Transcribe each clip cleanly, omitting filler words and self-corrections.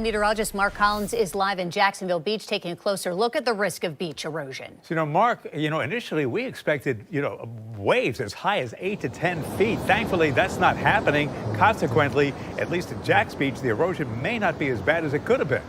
Meteorologist Mark Collins is live in Jacksonville Beach taking a closer look at the risk of beach erosion. So, Mark, initially we expected, waves as high as 8 to 10 feet. Thankfully, that's not happening. Consequently, at least at Jack's Beach, the erosion may not be as bad as it could have been.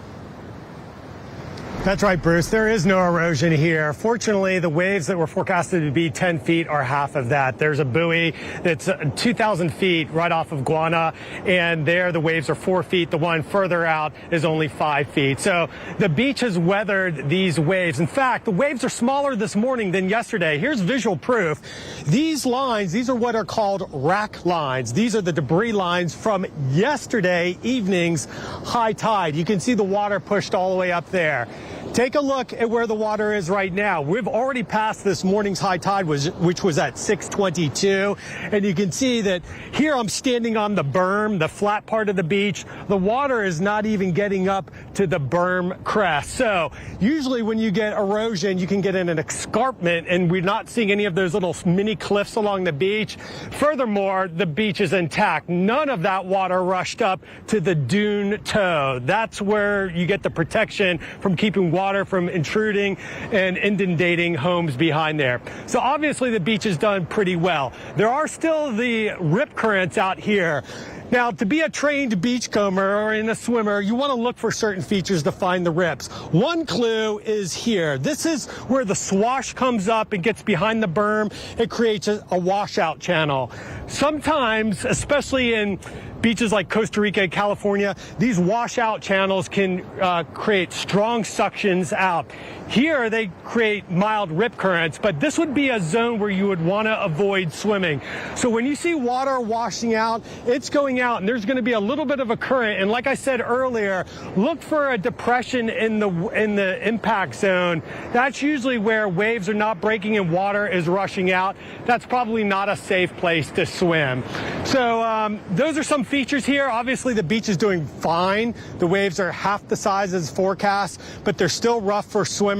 That's right, Bruce. There is no erosion here. Fortunately, the waves that were forecasted to be 10 feet are half of that. There's a buoy that's 2,000 feet right off of Guana, and there the waves are 4 feet. The one further out is only 5 feet. So the beach has weathered these waves. In fact, the waves are smaller this morning than yesterday. Here's visual proof. These lines, these are what are called rack lines. These are the debris lines from yesterday evening's high tide. You can see the water pushed all the way up there. Take a look at where the water is right now. We've already passed this morning's high tide, which was at 6:22. And you can see that here I'm standing on the berm, the flat part of the beach. The water is not even getting up to the berm crest. So usually when you get erosion, you can get in an escarpment, and we're not seeing any of those little mini cliffs along the beach. Furthermore, the beach is intact. None of that water rushed up to the dune toe. That's where you get the protection from keeping water from intruding and inundating homes behind there. So obviously the beach has done pretty well. There are still the rip currents out here. Now, to be a trained beachcomber or in a swimmer, you want to look for certain features to find the rips. One clue is here. This is where the swash comes up and gets behind the berm. It creates a washout channel. Sometimes, especially in beaches like Costa Rica and California, these washout channels can create strong suctions out. Here, they create mild rip currents, but this would be a zone where you would want to avoid swimming. So when you see water washing out, it's going out, and there's going to be a little bit of a current. And like I said earlier, look for a depression in the impact zone. That's usually where waves are not breaking and water is rushing out. That's probably not a safe place to swim. So those are some features here. Obviously, the beach is doing fine. The waves are half the size as forecast, but they're still rough for swimmers,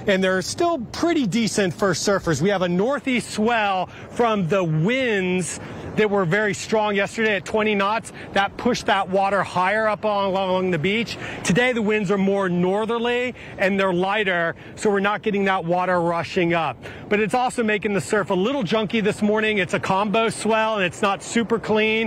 and they're still pretty decent for surfers. We have a northeast swell from the winds that were very strong yesterday at 20 knots. That pushed that water higher up along the beach. Today, the winds are more northerly and they're lighter, so we're not getting that water rushing up. But it's also making the surf a little junky this morning. It's a combo swell and it's not super clean.